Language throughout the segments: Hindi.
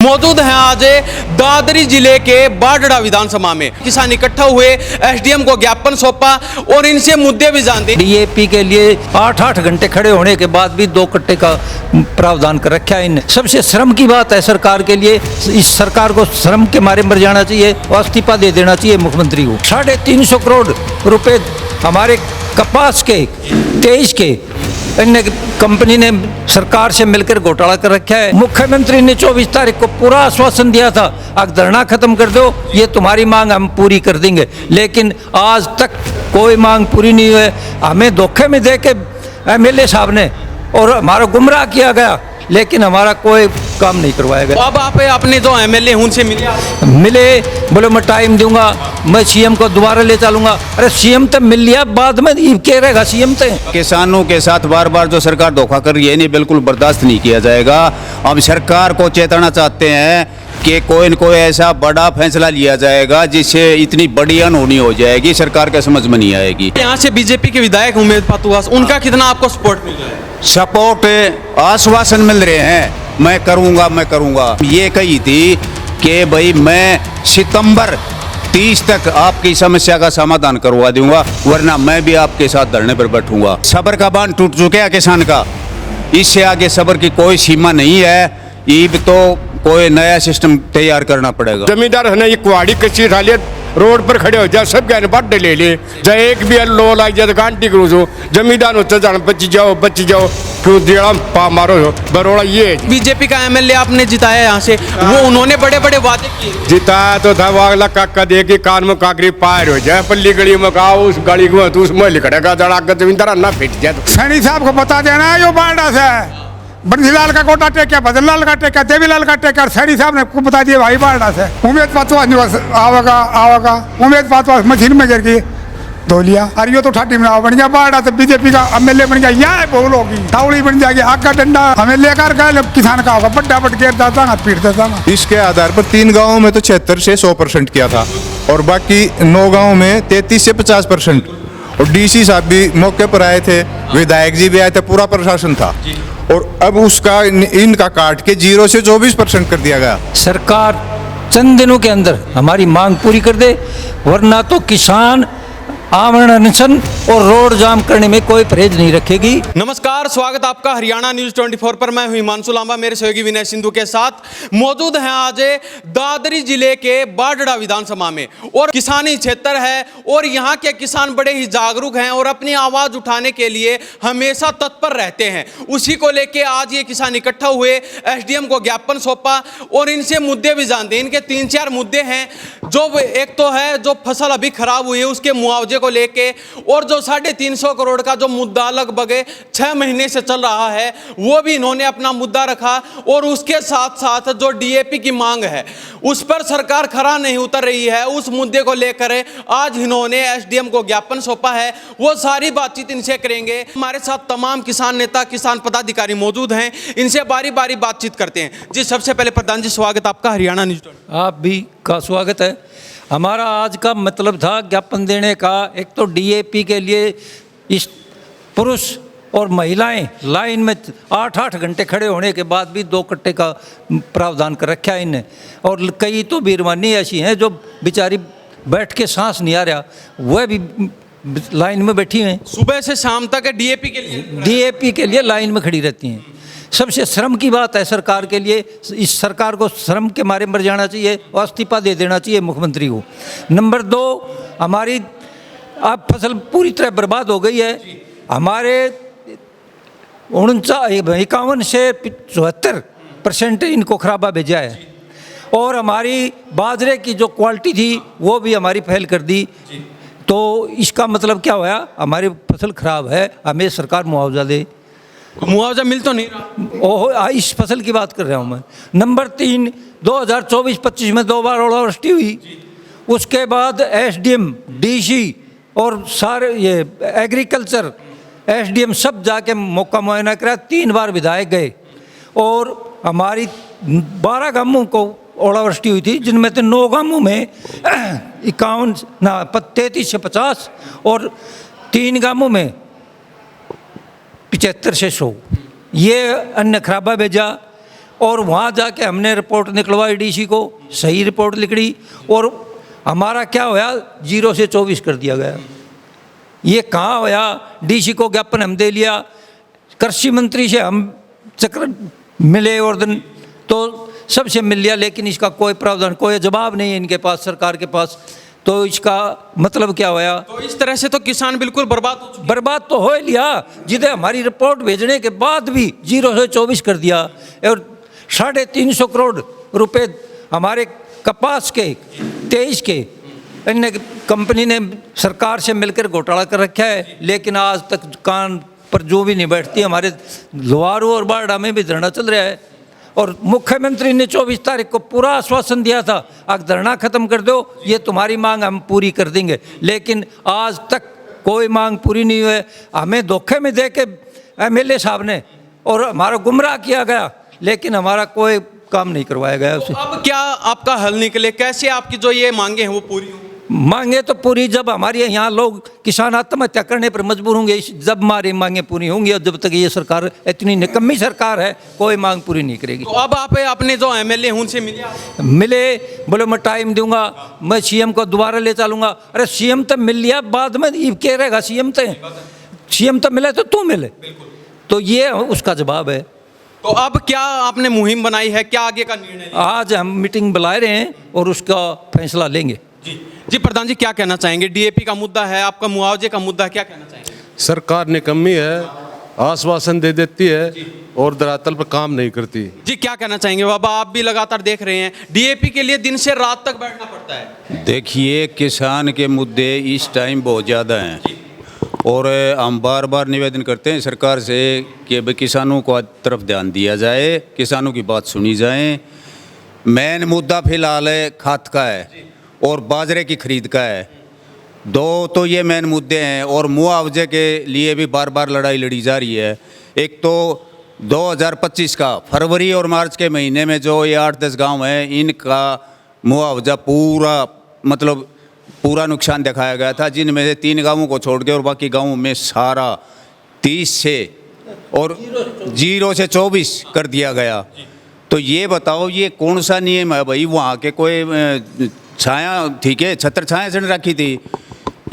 मौजूद हैं आज दादरी जिले के बाडड़ा विधानसभा में। किसान इकट्ठा हुए, एसडीएम को ज्ञापन सौंपा और इनसे मुद्दे भी जानते। डीएपी के लिए 8-8 घंटे खड़े होने के बाद भी 2 कट्टे का प्रावधान कर रखा है इनने। सबसे शर्म की बात है सरकार के लिए, इस सरकार को शर्म के मारे मर जाना चाहिए और इस्तीफा दे देना चाहिए मुख्यमंत्री को। 350 करोड़ रुपए हमारे कपास के 23 के अन्य कंपनी ने सरकार से मिलकर घोटाला कर रखा है। मुख्यमंत्री ने 24 तारीख को पूरा आश्वासन दिया था, अब धरना खत्म कर दो, ये तुम्हारी मांग हम पूरी कर देंगे, लेकिन आज तक कोई मांग पूरी नहीं हुई। हमें धोखे में दे के एमएलए साहब ने और हमारा गुमराह किया गया, लेकिन हमारा कोई काम नहीं करवाया गया। अब आप अपने जो एमएलए उनसे मिले, बोले मैं टाइम दूंगा, मैं सीएम को दोबारा ले चलूंगा। अरे सीएम तो मिल लिया, बाद में क्या रहेगा सीएम तो। किसानों के साथ बार बार जो सरकार धोखा कर रही है, नहीं बिल्कुल बर्दाश्त नहीं किया जाएगा। अब सरकार को चेताना चाहते हैं कि कोई न कोई ऐसा बड़ा फैसला लिया जाएगा जिससे इतनी बड़ी अनहोनी हो जाएगी, सरकार के समझ में नहीं आएगी। यहाँ से बीजेपी के विधायक उमेद पातुआस, उनका कितना आपको सपोर्ट मिल रहा है? सपोर्ट आश्वासन मिल रहे हैं, मैं करूंगा। ये कही थी कि भाई मैं सितंबर 30 तक आपकी समस्या का समाधान करवा दूंगा, वरना मैं भी आपके साथ धरने पर बैठूंगा। सब्र का बांध टूट चुके हैं किसान का, इससे आगे सब्र की कोई सीमा नहीं है। ईब तो कोई नया सिस्टम तैयार करना पड़ेगा। जमींदार है ना, ये कुआड़ी कच्ची ढाली रोड पर खड़े हो जाए, सब कहने बाटे ले ले जाए, एक भी लो लाग जाए तो गांटी करो जो जमींदार होते जान बची जाओ क्यों देड़ा पा मारो बरोड़ा। ये बीजेपी का एमएलए आपने जिताया यहाँ से, वो उन्होंने बड़े बड़े वादे किए। जिताया तो था, वो अगला काका दे के कान में काकरी पार हो जाए, पल्ली गली में कहा उस गाड़ी को तो उसमें लिखड़ेगा जड़ा कर जमींदार ना फिट जाए। सैनी साहब को बता देना, यो बारडा से बंसीलाल का कोटा टेका, भजनलाल का टेका, देवीलाल का टेका, सैनी साहब ने को बता दिया भाई बारडा से। उमेद पातवास आवेगा उमेद पातवास मशीन में गिर गई धो लिया। और यो तो ठाटी में बन गया बारडा से, बीजेपी का एमएलए बन गया। यहाँ बोल होगी तावड़ी बन जाएगी, आग का डंडा हमें लेकर गए, किसान का होगा बड्डा बट गिर जाता पीट देता। इसके आधार पर 3 गाँवों में तो 76 से 100% किया था और बाकी 9 गाँव में 33 से 50%। और डीसी साहब भी मौके पर आए थे, विधायक जी भी आए थे, पूरा प्रशासन था। और अब उसका इनका काट के 0 से 24% कर दिया गया। सरकार चंद दिनों के अंदर हमारी मांग पूरी कर दे, वरना तो किसान आमरण अनशन और रोड जाम करने में कोई परहेज नहीं रखेगी। नमस्कार, स्वागत आपका हरियाणा न्यूज 24 पर। मैं हूं हिमांशु लांबा, मेरे सहयोगी विनय सिंधु के साथ मौजूद हैं आज दादरी जिले के बाडड़ा विधानसभा में। और किसानी क्षेत्र है और यहाँ के किसान बड़े ही जागरूक हैं और अपनी आवाज उठाने के लिए हमेशा तत्पर रहते हैं। उसी को लेके आज ये किसान इकट्ठा हुए, एसडीएम को ज्ञापन सौंपा और इनसे मुद्दे भी जानते हैं। इनके 3-4 मुद्दे हैं। जो एक तो है जो फसल अभी खराब हुई है उसके मुआवजे को लेके, और जो 350 करोड़ का जो मुद्दा लगभग 6 महीने से चल रहा है वो भी इन्होंने अपना मुद्दा रखा। और उसके साथ साथ जो डीएपी की मांग है उस पर सरकार खरा नहीं उतर रही है, उस मुद्दे को लेकर आज इन्होंने एसडीएम को ज्ञापन सौंपा है। वो सारी बातचीत इनसे करेंगे। हमारे साथ तमाम किसान नेता, किसान पदाधिकारी मौजूद हैं, इनसे बारी बारी बातचीत करते हैं। जी, सबसे पहले प्रधान जी स्वागत आपका हरियाणा न्यूज। आप भी का स्वागत है। हमारा आज का मतलब था ज्ञापन देने का, एक तो डीएपी के लिए इस पुरुष और महिलाएं लाइन में 8-8 घंटे खड़े होने के बाद भी 2 कट्टे का प्रावधान कर रखा है इनने। और कई तो बीरवानी ऐसी हैं जो बेचारी बैठ के सांस नहीं आ रहा, वह भी लाइन में बैठी हैं, सुबह से शाम तक डीएपी के लिए लाइन में खड़ी रहती हैं। सबसे शर्म की बात है सरकार के लिए, इस सरकार को शर्म के मारे मर जाना चाहिए और इस्तीफा दे देना चाहिए मुख्यमंत्री को। नंबर 2, हमारी अब फसल पूरी तरह बर्बाद हो गई है। हमारे 51 से 74% इनको खराबा भेजा है और हमारी बाजरे की जो क्वालिटी थी वो भी हमारी फेल कर दी। तो इसका मतलब क्या हुआ, हमारी फसल खराब है, हमें सरकार मुआवजा दे। मुआवजा मिल तो नहीं रहा। ओहो, इस फसल की बात कर रहा हूँ मैं। नंबर 3, 2024-25 में 2 बार ओलावृष्टि हुई, उसके बाद एसडीएम, डीसी और सारे ये एग्रीकल्चर एसडीएम सब जाके मौका मुआयना करा। 3 बार विधायक गए और हमारी 12 गांवों को ओलावृष्टि हुई थी, जिनमें से 9 गांवों में 33 से 50 और 3 गांवों में 75 से 100 ये अन्न खराबा भेजा। और वहाँ जाके हमने रिपोर्ट निकलवाई डीसी को, सही रिपोर्ट निकली, और हमारा क्या होया 0 से 24 कर दिया गया। ये कहाँ होया? डीसी को ज्ञापन हम दे लिया, कृषि मंत्री से हम चक्र मिले और दिन तो सबसे मिल लिया, लेकिन इसका कोई प्रावधान, कोई जवाब नहीं है इनके पास, सरकार के पास। तो इसका मतलब क्या होया? तो इस तरह से तो किसान बिल्कुल बर्बाद हो चुके बर्बाद तो हो ही लिया, जिधे हमारी रिपोर्ट भेजने के बाद भी 0 से 24 कर दिया, और 350 करोड़ रुपए हमारे कपास के 23 के अन्य कंपनी ने सरकार से मिलकर घोटाला कर रखा है। लेकिन आज तक कान पर जो भी नहीं बैठती। हमारे लोहारू और बारडा में भी धरना चल रहा है, और मुख्यमंत्री ने 24 तारीख को पूरा आश्वासन दिया था, अब धरना खत्म कर दो, ये तुम्हारी मांग हम पूरी कर देंगे। लेकिन आज तक कोई मांग पूरी नहीं हुई। हमें धोखे में दे के MLA साहब ने और हमारा गुमराह किया गया, लेकिन हमारा कोई काम नहीं करवाया गया उसे। अब क्या आपका हल निकले? कैसे आपकी जो ये मांगे हैं वो पूरी हों? मांगे तो पूरी जब हमारे यहाँ लोग किसान आत्महत्या करने पर मजबूर होंगे, जब हमारी मांगे पूरी होंगी। और जब तक ये सरकार इतनी निकम्मी सरकार है, कोई मांग पूरी नहीं करेगी। तो अब आप अपने जो MLA हैं उनसे मिले आप? मिले, बोले मैं टाइम दूंगा, मैं CM को दोबारा ले चलूंगा। अरे CM तो मिल लिया, बाद में ये क्या रहेगा? CM तो मिले तो तू मिले, तो ये उसका जवाब है। तो अब क्या आपने मुहिम बनाई है? क्या आगे का निर्णय लिया? आज हम मीटिंग बुलाए रहे हैं और उसका फैसला लेंगे। जी प्रधान जी, क्या कहना चाहेंगे? DAP का मुद्दा है, आपका मुआवजे का मुद्दा है, क्या कहना चाहेंगे? सरकार निकम्मी है, आश्वासन दे देती है और धरातल पर काम नहीं करती। जी क्या कहना चाहेंगे बाबा? आप भी लगातार देख रहे हैं, DAP के लिए दिन से रात तक बैठना पड़ता है। देखिए, किसान के मुद्दे इस टाइम बहुत ज़्यादा हैं, और हम बार बार निवेदन करते हैं सरकार से कि भाई किसानों को तरफ ध्यान दिया जाए, किसानों की बात सुनी जाए। मेन मुद्दा फिलहाल है खाद का है और बाजरे की खरीद का है। दो तो ये मेन मुद्दे हैं, और मुआवजे के लिए भी बार बार लड़ाई लड़ी जा रही है। एक तो 2025 का फरवरी और मार्च के महीने में जो ये 8-10 गांव हैं, इनका मुआवजा पूरा नुकसान दिखाया गया था, जिनमें से 3 गांवों को छोड़ के और बाकी गांवों में सारा 30 से और 0 से 24 कर दिया गया। तो ये बताओ, ये कौन सा नियम है भाई? वहाँ के कोई छाया, ठीक है, छत्र छाया से रखी थी।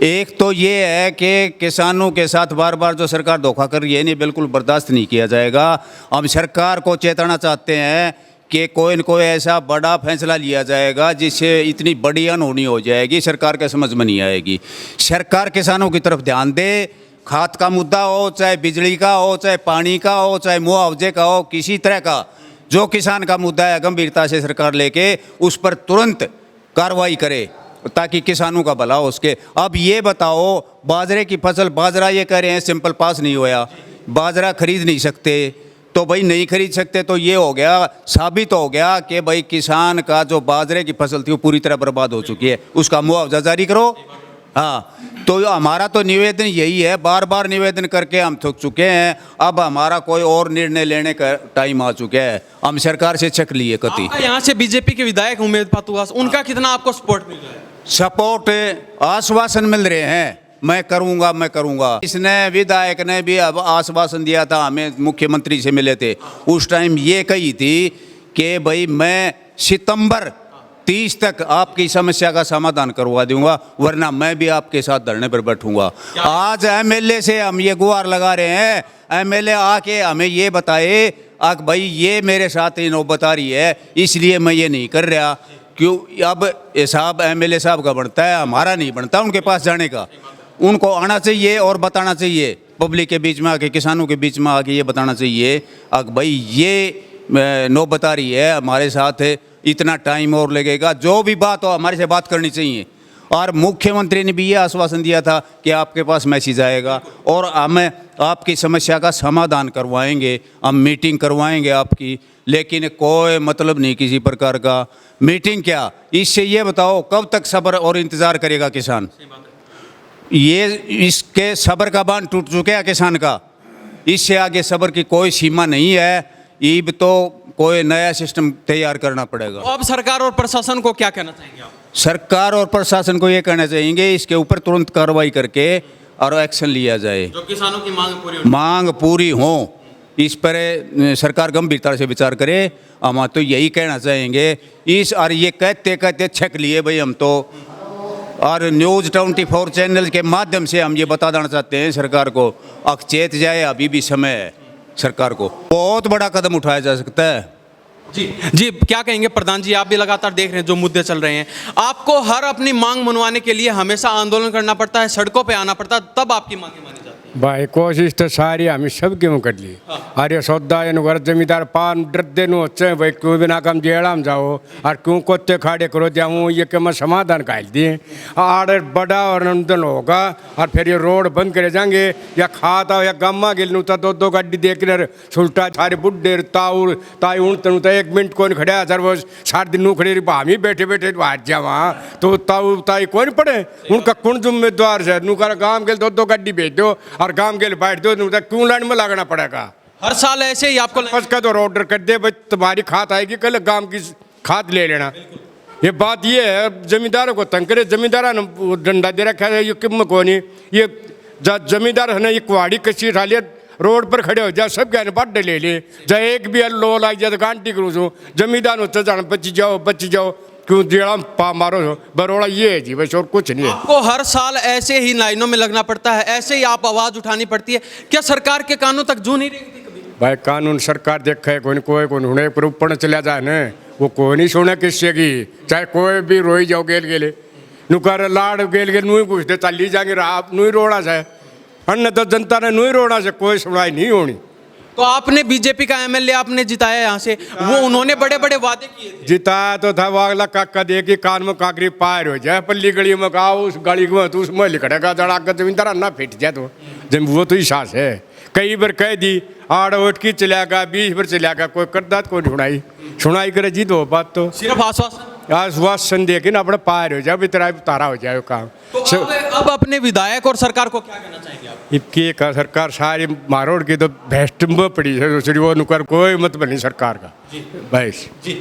एक तो ये है कि किसानों के साथ बार बार जो सरकार धोखा कर रही है, नहीं, बिल्कुल बर्दाश्त नहीं किया जाएगा। हम सरकार को चेताना चाहते हैं कि कोई न कोई ऐसा बड़ा फैसला लिया जाएगा जिससे इतनी बड़ी अनहोनी हो जाएगी, सरकार के समझ में नहीं आएगी। सरकार किसानों की तरफ ध्यान दे। खाद का मुद्दा हो, चाहे बिजली का हो, चाहे पानी का हो, चाहे मुआवजे का हो, किसी तरह का जो किसान का मुद्दा है, गंभीरता से सरकार लेके उस पर तुरंत कार्रवाई करे ताकि किसानों का भला हो उसके। अब ये बताओ, बाजरे की फसल, बाजरा ये कह रहे हैं सिंपल पास नहीं होया, बाजरा खरीद नहीं सकते, तो भाई नहीं खरीद सकते तो ये हो गया, साबित हो गया कि भाई किसान का जो बाजरे की फसल थी वो पूरी तरह बर्बाद हो चुकी है, उसका मुआवजा जारी करो। हाँ, तो हमारा तो निवेदन यही है, बार बार निवेदन करके हम थक चुके हैं। अब हमारा कोई और निर्णय लेने का टाइम आ चुका है। हम सरकार से चेक लिए कति। यहाँ से BJP के विधायक उमेद पातुआस, उनका कितना आपको सपोर्ट मिल रहा है? सपोर्ट, आश्वासन मिल रहे हैं, मैं करूंगा मैं करूंगा। इसने विधायक ने भी अब आश्वासन दिया था, हमें मुख्यमंत्री से मिले थे, उस टाइम ये कही थी कि भाई मैं सितंबर 30 तक आपकी समस्या का समाधान करवा दूंगा, वरना मैं भी आपके साथ धरने पर बैठूंगा। आज MLA से हम ये गुहार लगा रहे हैं, MLA आके हमें ये बताए भाई ये मेरे साथ ही नौबत आ रही है, इसलिए मैं ये नहीं कर रहा। क्यों? अब हिसाब MLA साहब का बनता है, हमारा नहीं बनता उनके पास जाने का। उनको आना चाहिए और बताना चाहिए, पब्लिक के बीच में आके, किसानों के बीच में आके ये बताना चाहिए भाई ये नौबत आ रही है, हमारे साथ इतना टाइम और लगेगा, जो भी बात हो हमारे से बात करनी चाहिए। और मुख्यमंत्री ने भी ये आश्वासन दिया था कि आपके पास मैसेज आएगा और हम आपकी समस्या का समाधान करवाएंगे, हम मीटिंग करवाएंगे आपकी। लेकिन कोई मतलब नहीं किसी प्रकार का। मीटिंग क्या, इससे ये बताओ कब तक सब्र और इंतज़ार करेगा किसान? ये इसके सब्र का बांध टूट चुका है किसान का, इससे आगे सब्र की कोई सीमा नहीं है। ईब तो कोई नया सिस्टम तैयार करना पड़ेगा। तो अब सरकार और प्रशासन को क्या कहना चाहेंगे आप? सरकार और प्रशासन को ये कहना चाहेंगे, इसके ऊपर तुरंत कार्रवाई करके और एक्शन लिया जाए, जो किसानों की मांग पूरी हो। मांग पूरी हो, इस पर सरकार गंभीरता से विचार करे। हम तो यही कहना चाहेंगे इस, और ये कहते कहते छक लिए भाई हम तो, और न्यूज़ 24 चैनल के माध्यम से हम ये बता देना चाहते हैं सरकार को, अचेत जाए, अभी भी समय है। सरकार को बहुत बड़ा कदम उठाया जा सकता है। जी क्या कहेंगे प्रधान जी, आप भी लगातार देख रहे हैं जो मुद्दे चल रहे हैं, आपको हर अपनी मांग मनवाने के लिए हमेशा आंदोलन करना पड़ता है, सड़कों पे आना पड़ता है, तब आपकी मांगे मानी जाती है। भाई कोशिश तो सारी हमें सब क्यों कर ली। अरे सौदा घर जमींदार पान डरते नु होते भाई क्यों बिना कम जेड़ा में जाओ और क्यों कोते खाड़े करो जाऊँ, ये कि मैं समाधान काल दिए आड़े बड़ा और नंदन होगा और फिर ये रोड बंद करे जाएंगे या खाता या गम्मा गिल नु तो दो गाड़ी देख रहे सुलटा सारे बुढ़े ताउर ताई उन तनु तो 1 मिनट कौन खड़ा सर वो 7 दिन नू खड़े हामी बैठे बैठे बाहर जा वहाँ तो ताऊ ताई कौन पड़े उनका कौन जिम्मेदार है नु कर गाँव के दो गाड़ी भेज दो और गांव के लिए बैठ दो, क्यों लाइन में लगना पड़ेगा। हर साल ऐसे ही आपको बस का तो ऑर्डर कर दे भाई तुम्हारी खाद आएगी कल गांव की खाद ले लेना। ये बात ये है जमींदारों को तंग करे, जमींदार ने डंडा दे रखा है, ये किम को नहीं, ये जमींदार है ना ये कुहाड़ी कच्ची ठालिए रोड पर खड़े हो जाए सब कहने बड्डे ले ले जाए, एक भी लो लाग जाए तो गांटी करूँ जमींदार होता जान बची जाओ क्यों जेड़ा पा मारो बरोड़ा, ये है जी बस और कुछ नहीं है। आपको हर साल ऐसे ही लाइनों में लगना पड़ता है, ऐसे ही आप आवाज उठानी पड़ती है, क्या सरकार के कानून तक जू नहीं रही कभी? भाई कानून सरकार देखा है कोई हुने पर ऊपर चला जाए ना वो कोई नहीं सुने किससे की, चाहे कोई भी रोई जाओ गेल गेले नुकर लाड़ गेल गेल नुई कुछ दे चली जाएंगे आप नुई रोड़ा से अन्य तो जनता ने नुई रोड़ा से कोई सुनाई नहीं होनी। तो आपने बीजेपी का एमएलए आपने जिताया यहाँ से, वो उन्होंने बड़े बड़े वादे किए थे। जिताया तो था वो अगला काका दे कि कान में काकरी पार हो जाए पल्ली गली में का उस गली में तो उसमें लिखड़ेगा जड़ा कर जमींदार ना फिट जाए तो जब वो तो ही सास है। कई बार कह दी 8 वोट की चलेगा 20 बार चलेगा कोई करदा कोई सुनाई करे जी दो बात तो सिर्फ आश्वासन आश्वासन दे के ना अपने पार हो जाए तेरा तारा हो जाए काम। तो अब अपने विधायक और सरकार को क्या कहना चाहेंगे आप? इनकी का सरकार सारी मारोड़ की तो भ्रष्ट में पड़ी है दूसरी वो नुकर कोई मत बनी सरकार का बस। जी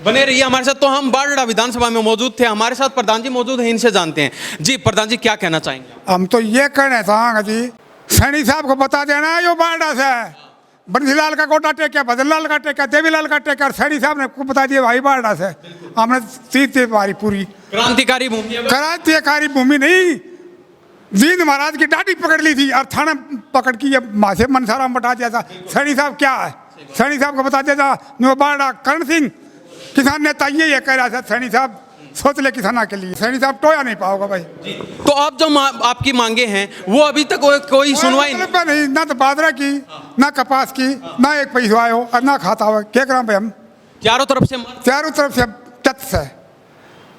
बने रहिए हमारे साथ। तो हम बारडा विधानसभा में मौजूद थे, हमारे साथ प्रधान जी मौजूद हैं, इनसे जानते हैं। जी प्रधान जी क्या कहना चाहेंगे? हम तो ये कहना चाहेंगे जी सैनी साहब को बता देना जो बारडा से बंसीलाल का कोटा टेका, भजनलाल का टेका, देवीलाल का टेका, और सैनी साहब ने को बता दिया भाई बारडा से हमने 30 बारी पूरी क्रांतिकारी भूमि है। क्रांतिकारी भूमि नहीं, जींद महाराज की डाटी पकड़ ली थी और थाना पकड़ की ये मासे मनसारा बता दिया था। सैनी साहब क्या है, सैनी साहब को बता दिया था न्यू बारडा करण सिंह किसान नेता ये कह रहा था सैनी साहब सोच ले किसाना के लिए, सैनी साहब टोया नहीं पाओगा भाई। तो अब जो आपकी मांगे हैं वो अभी तक कोई सुनवाई नहीं, ना तो बाजरा की ना कपास की ना एक पैसा आयो और ना खाता हो क्या करा भाई। हम चारों तरफ से तत्स है।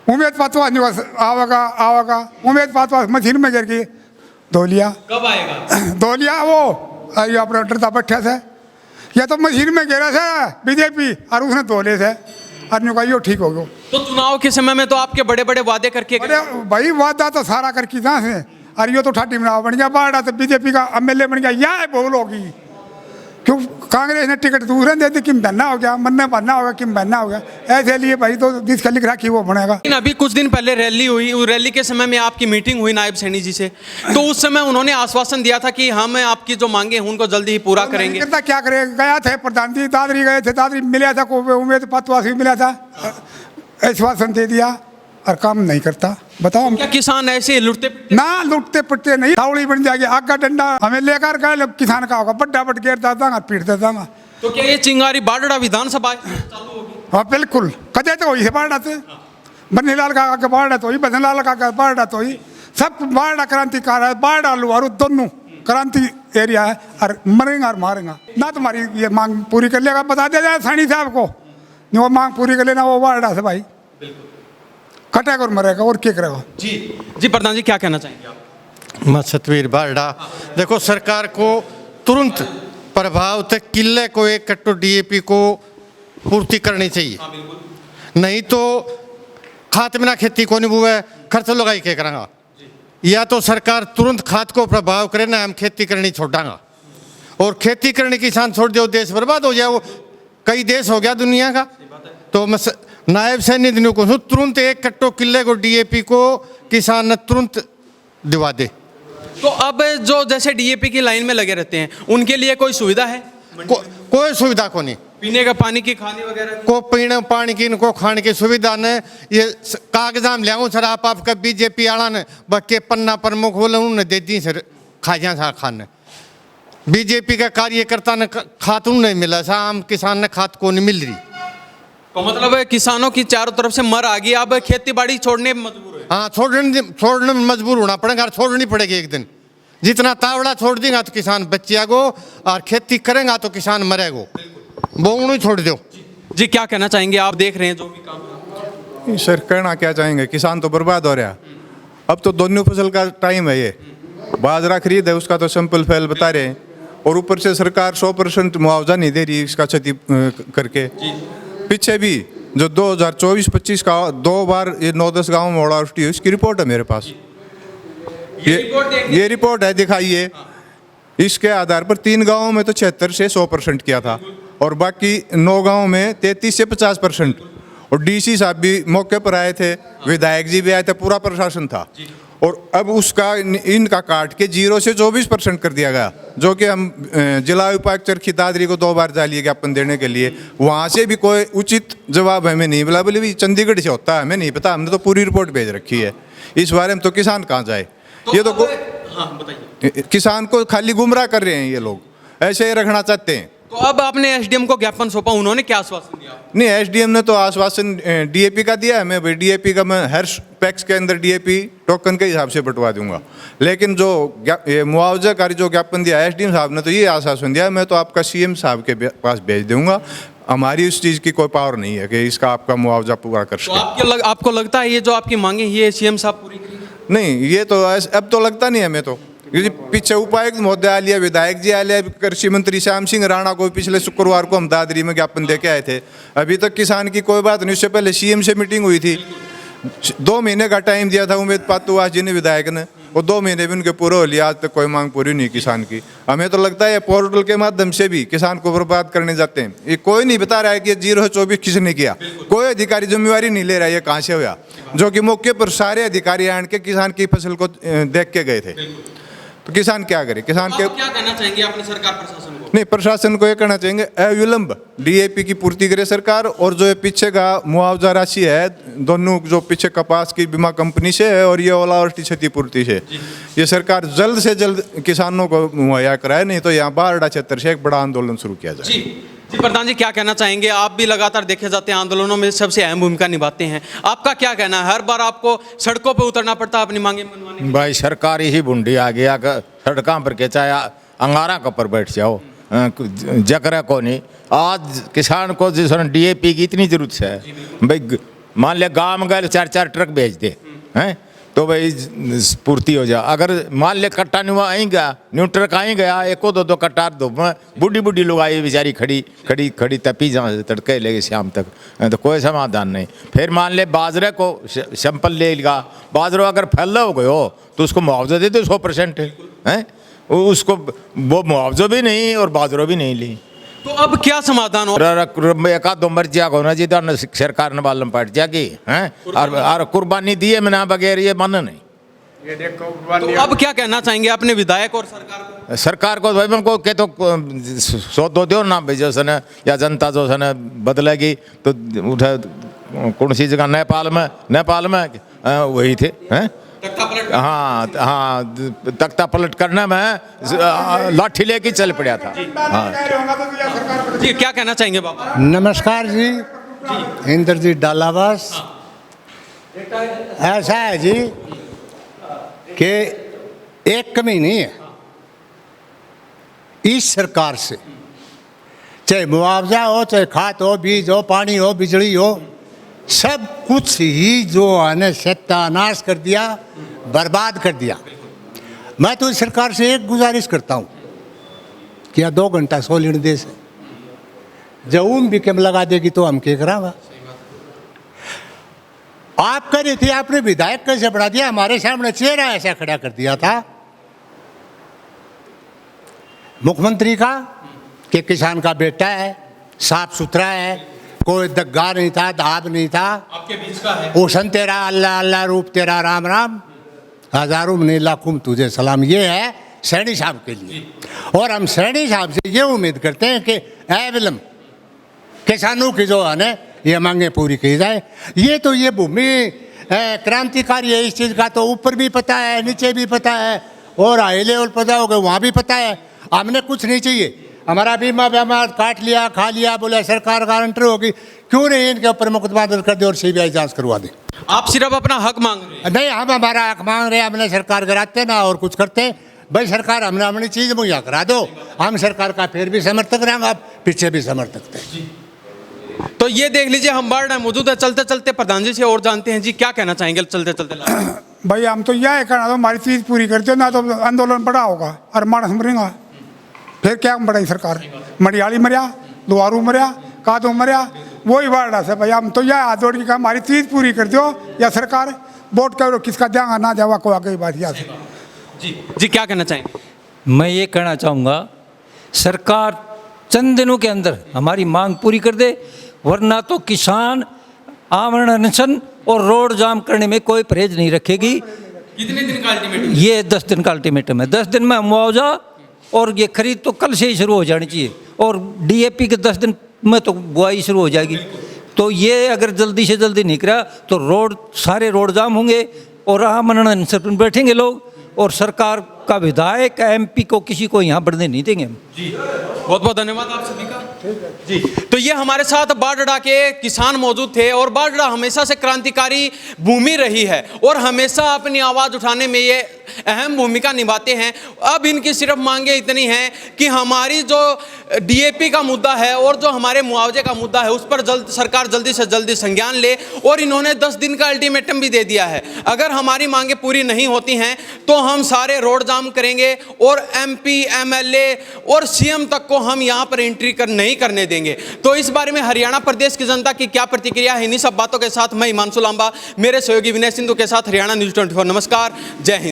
उम्मीद पातवा आवेगा उम्मीद पातवा मशीन में गिर गई धो लिया, कब आएगा धो लिया वो अपने डरता बैठा से या तो मशीन में गिरा था बीजेपी और उसने धो ले से और कहा यो ठीक हो गया। तो चुनाव के समय में तो आपके बड़े बड़े वादे करके अरे भाई वादा तो सारा करके जहाँ से और यो तो ठाटी बनावा बन गया बारडा तो बीजेपी का एमएलए बन गया, यह बोल होगी क्यों कांग्रेस ने टिकट दूसरे दे दी किम बनना हो गया, मन्ने बनना होगा किम बनना हो गया, ऐसे लिए भाई तो जिसका लिख रखी वो बनेगा। लेकिन अभी कुछ दिन पहले रैली हुई, उस रैली के समय में आपकी मीटिंग हुई नायब सैनी जी से, तो उस समय उन्होंने आश्वासन दिया था कि हम आपकी जो मांगे हैं उनको जल्दी ही पूरा करेंगे। क्या करेगा, गया थे प्रधान जी दादरी गए थे, दादरी मिला था उम्मीद पातवासी मिला था, आश्वासन दे दिया और काम नहीं करता। बताओ क्या किसान ऐसे लुटते ना लुटते पिटते नहीं, थावड़ी बन जाएगी आग का डंडा हमें लेकर गए किसान का होगा बड्डा बट गिर दादा पीट देता। तो क्या ये चिंगारी बारडा विधानसभा चालू होगी? हाँ बिल्कुल कदे तो वही से बारडा से बन्नीलाल का आगे बारडा तो ही भजनलाल का आगे बारडा तो ही सब बारडा क्रांतिकार है, बारडा लुहारू दोनों क्रांति एरिया है और मरेंगे और मारेंगे ना। तुम्हारी ये मांग पूरी कर लेगा बता दिया जाए सैनी साहब को, वो मांग पूरी कर लेना वो बारडा से भाई कटेगा और मरेगा और क्या करेगा। जी प्रधान जी क्या कहना चाहेंगे आप? मैं सतवीर बारडा। देखो सरकार को तुरंत प्रभाव तक किले को 1 कट्टो डीएपी को पूर्ति करनी चाहिए, नहीं तो खाद बिना खेती को नहीं हुआ खर्च लगाई क्या करेंगे। या तो सरकार तुरंत खाद को प्रभाव करे ना हम खेती करनी छोड़ांगा, और खेती करने किसान छोड़ दो देश बर्बाद हो जाए। वो कई देश हो गया दुनिया का। तो मैं नायब सैनी दिनों को तुरंत 1 कट्टो किले को डीएपी को किसान ने तुरंत दिवा दे। तो अब जो जैसे डीएपी की लाइन में लगे रहते हैं उनके लिए कोई सुविधा है? कोई सुविधा को नहीं, पीने का पानी की, खाने वगैरह की? को पीने पानी की, इनको खाने की सुविधा ने। ये कागजाम ले सर आपका बीजेपी आला ने बक्के पन्ना प्रमुख बोले उन्होंने दे दी सर खाजा सा खाने। बीजेपी का कार्यकर्ता ने खातून नहीं मिला सा, आम किसान ने खात को नहीं मिल रही। तो मतलब है किसानों की चारों तरफ से मर आ गई, अब खेती बाड़ी छोड़ने में मजबूर है। हाँ, छोड़ने में मजबूर होना पड़ेगा, छोड़नी पड़ेगी एक दिन। जितना तावड़ा छोड़ देगा तो किसान बचिएगो, और खेती करेगा तो किसान मरेगो, वो उन्हें छोड़ दो। जी क्या कहना चाहेंगे, आप देख रहे हैं जो भी काम? सर कहना क्या चाहेंगे, किसान तो बर्बाद हो रहा। अब तो दोनों फसल का टाइम है, ये बाजरा खरीद है उसका तो सिंपल फेल बता रहे हैं, और ऊपर से सरकार 100% मुआवजा नहीं दे रही इसका क्षति करके। पीछे भी जो 2024-25 का 2 बार ये 9-10 गाँव में ओलावृष्टि हुई, इसकी रिपोर्ट है मेरे पास। ये रिपोर्ट है, दिखाइए। इसके आधार पर 3 गाँवों में तो 76 से 100% किया था, और बाकी 9 गाँव में 33 से 50%। और डीसी साहब भी मौके पर आए थे, विधायक जी भी आए थे, पूरा प्रशासन था। और अब उसका इनका काट के 0 से 24% कर दिया गया, जो कि हम जिला उपायुक्त चरखी दादरी को 2 बार जाली ज्ञापन देने के लिए, वहाँ से भी कोई उचित जवाब हमें नहीं मिला। बोले भी चंडीगढ़ से होता है, हमें नहीं पता, हमने तो पूरी रिपोर्ट भेज रखी है। इस बारे में तो किसान कहाँ जाए? ये तो हाँ बताइए। किसान को खाली गुमराह कर रहे हैं ये लोग, ऐसे ही रखना चाहते हैं। तो अब आपने एसडीएम को ज्ञापन सौंपा, उन्होंने क्या आश्वासन दिया? नहीं, एसडीएम ने तो आश्वासन डीएपी का दिया है। मैं भाई डीएपी का मैं हर पैक्स के अंदर डीएपी टोकन के हिसाब से बंटवा दूंगा, लेकिन जो मुआवजा का जो ज्ञापन दिया एसडीएम साहब ने तो ये आश्वासन दिया मैं तो आपका सीएम साहब के पास भेज दूंगा, हमारी उस चीज़ की कोई पावर नहीं है कि इसका आपका मुआवजा पूरा कर तो सके। आपको लगता है ये जो आपकी मांगे ये सीएम साहब पूरी करेंगे? नहीं, ये तो अब तो लगता नहीं हमें तो, क्योंकि पीछे उपायुक्त महोदय आ लिया, विधायक जी आ लिया, कृषि मंत्री श्याम सिंह राणा को पिछले शुक्रवार को हम दादरी में ज्ञापन दे के आए थे। अभी तक किसान की कोई बात नहीं। उससे पहले सीएम से मीटिंग हुई थी, 2 महीने का टाइम दिया था उमेद पातुवास जी ने, विधायक ने, और 2 महीने भी उनके पूरे हो लिया, आज तक कोई मांग पूरी नहीं किसान की। हमें तो लगता है पोर्टल के माध्यम से भी किसान को बर्बाद करने जाते हैं। ये कोई नहीं बता रहा है कि 0 से 24 किसने किया, कोई अधिकारी जिम्मेवारी नहीं ले रहा है ये कहाँ से हुआ, जो कि मौके पर सारे अधिकारी आन के किसान की फसल को देख के गए थे। तो किसान क्या करे? किसान के क्या कहना चाहेंगे अपने सरकार प्रशासन को? नहीं, प्रशासन को ये कहना चाहेंगे अविलंब डीएपी की पूर्ति करे सरकार, और जो ये पीछे का मुआवजा राशि है दोनों, जो पीछे कपास की बीमा कंपनी से है और ये ओलावृष्टि क्षतिपूर्ति से, ये सरकार जल्द से जल्द किसानों को मुहैया कराए, नहीं तो यहाँ बारडा क्षेत्र से एक बड़ा आंदोलन शुरू किया जाए। जी प्रधान जी क्या कहना चाहेंगे? आप भी लगातार देखे जाते हैं आंदोलनों में सबसे अहम भूमिका निभाते हैं, आपका क्या कहना है? हर बार आपको सड़कों पर उतरना पड़ता है अपनी मांगे मनवाने? भाई सरकार ही बुंडी आ गया, सड़कों पर के चाहे अंगारा के ऊपर बैठ जाओ, जकरा को नहीं। आज किसान को जिस डीएपी की इतनी जरूरत है भाई, मान लिया गाँव में गए 4-4 ट्रक भेज दे हैं तो भाई पूर्ति हो जा। अगर मान लिया कट्टा नुआ आएगा, न्यू ट्रक आई गया, 1-2 कट्टा दो बूढ़ी लोग आई बेचारी खड़ी तपी जहाँ तड़के लेगे शाम तक, तो कोई समाधान नहीं। फिर मान ले बाजरे को सैंपल ले लेगा, बाजरा अगर फैला हो गयो तो उसको मुआवजा दे दो 100% हैं, उसको वो मुआवजा भी नहीं और बाजरा भी नहीं ली। तो अब क्या समाधान हो? 1-2 मर्जिया होना चाहिए सरकार ने बालम पाट जाके हैं, और कुर्बानी दिए मैं ना बगैर ये मन नहीं। ये देखो तो अब क्या कहना चाहेंगे अपने विधायक और सरकार को? भाई को के तो 100 दो ना भेजो सन, या जनता जो सन बदलेगी तो उठे कौन सी जगह नेपाल में वही थे हैं, हाँ तख्ता पलट करने में लाठी लेके चल पड़ा था। हाँ जी क्या कहना चाहेंगे बाबा? नमस्कार जी, इंद्रजीत डालावास। ऐसा है जी कि एक कमी नहीं है इस सरकार से, चाहे मुआवजा हो, चाहे खाद हो, बीज हो, पानी हो, बिजली हो, सब कुछ ही जो है सत्यानाश कर दिया, बर्बाद कर दिया। मैं तो इस सरकार से एक गुजारिश करता हूँ कि 2 घंटा सो लेने दे से, जब भी कैम लगा देगी तो हम क्या करांगा। आप कह रही थी आपने विधायक कैसे बढ़ा दिया, हमारे सामने चेहरा ऐसा खड़ा कर दिया था मुख्यमंत्री का कि किसान का बेटा है, साफ सुथरा है, कोई दग्गा नहीं था, दाब नहीं था, आपके बीच का है, ओशन तेरा अल्लाह अल्लाह, रूप तेरा राम राम, हजारों में लाखों में तुझे सलाम। ये है सैनी साहब के लिए, और हम सैनी साहब से ये उम्मीद करते हैं कि अविलंब किसानों की जो है ना ये मांगे पूरी की जाए। ये भूमि क्रांतिकारी है, इस चीज़ का तो ऊपर भी पता है, नीचे भी पता है, और हाई लेवल पर जाओगे वहाँ भी पता है। हमने कुछ नहीं चाहिए, हमारा बीमा बीमा काट लिया, खा लिया, बोला सरकार गारंटर होगी, क्यों नहीं इनके ऊपर मुकदमा दर्ज कर दे और सीबीआई जांच करवा दे। आप सिर्फ अपना हक मांग रहे हैं? नहीं, हम हमारा हक मांग रहे हैं, हमने सरकार कराते ना और कुछ करते। भाई सरकार हमने अपनी चीज़ मुहैया करा दो, हम सरकार का फिर भी समर्थक रहेंगे, आप पीछे भी समर्थक थे। तो ये देख लीजिए, हम बढ़ रहे हैं मौजूद है। चलते चलते प्रधान जी से और जानते हैं जी, क्या कहना चाहेंगे चलते चलते? भाई हम तो यह कहना दो, हमारी चीज़ पूरी करते हो ना तो आंदोलन बड़ा होगा और मानस मरेगा, फिर क्या बढ़ाई सरकार? मरियाली मरिया, दुआरू मरिया, कादो मरिया, वही वार्डा से। भाई हम तो यह हाथ जोड़ के हमारी चीज़ पूरी कर दो, या सरकार वोट करो, किसका देंगा ना जावा को आगे बात याद है। जी क्या कहना चाहेंगे? मैं ये कहना चाहूँगा, सरकार चंद दिनों के अंदर हमारी मांग पूरी कर दे, वरना तो किसान आमरण अनशन और रोड जाम करने में कोई परहेज नहीं रखेगी। कितने दिन का अल्टीमेटम? ये 10 दिन का अल्टीमेटम है। 10 दिन में मुआवजा और ये खरीद तो कल से ही शुरू हो जानी चाहिए, और डीएपी के 10 दिन में तो बुआई शुरू हो जाएगी। तो ये अगर जल्दी से जल्दी नहीं करा तो सारे रोड जाम होंगे और आमरण अनशन पर बैठेंगे लोग, और सरकार का विधायक एमपी को किसी को यहाँ बढ़ने नहीं देंगे हम। जी बहुत बहुत धन्यवाद आप सभी का। जी तो ये हमारे साथ बाढ़ड़ा के किसान मौजूद थे, और बाढ़ड़ा हमेशा से क्रांतिकारी भूमि रही है और हमेशा अपनी आवाज़ उठाने में ये अहम भूमिका निभाते हैं। अब इनकी सिर्फ मांगे इतनी हैं कि हमारी जो डीएपी का मुद्दा है और जो हमारे मुआवजे का मुद्दा है उस पर सरकार जल्दी से जल्दी संज्ञान ले, और इन्होंने 10 दिन का अल्टीमेटम भी दे दिया है। अगर हमारी मांगे पूरी नहीं होती हैं तो हम सारे रोड जाम करेंगे, और एमपी, एमएलए और सीएम तक को हम यहाँ पर एंट्री नहीं करने देंगे। तो इस बारे में हरियाणा प्रदेश की जनता की क्या प्रतिक्रिया है, इन्हीं सब बातों के साथ मैं हिमांशु लांबा मेरे सहयोगी विनय सिंधु के साथ हरियाणा न्यूज़ 24। नमस्कार, जय हिंद।